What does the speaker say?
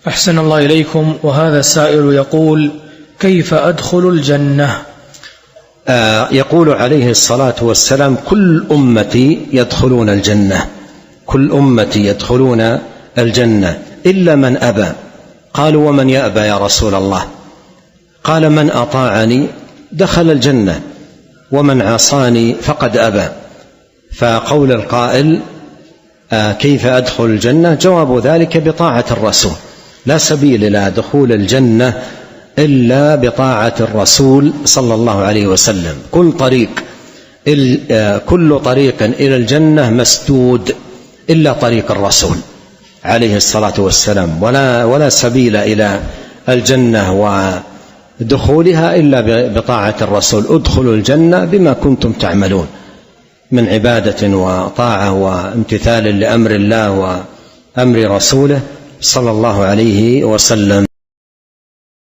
أحسن الله إليكم. وهذا السائل يقول: كيف أدخل الجنة؟ يقول عليه الصلاة والسلام: كل أمتي يدخلون الجنة، كل أمتي يدخلون الجنة إلا من أبى. قالوا: ومن يأبى يا رسول الله؟ قال: من أطاعني دخل الجنة، ومن عصاني فقد أبى. فقول القائل: كيف أدخل الجنة؟ جواب ذلك بطاعة الرسول. لا سبيل إلى دخول الجنة إلا بطاعة الرسول صلى الله عليه وسلم. كل طريق إلى الجنة مسدود إلا طريق الرسول عليه الصلاة والسلام، ولا سبيل إلى الجنة ودخولها إلا بطاعة الرسول. ادخلوا الجنة بما كنتم تعملون من عبادة وطاعة وامتثال لأمر الله وأمر رسوله صلى الله عليه وسلم.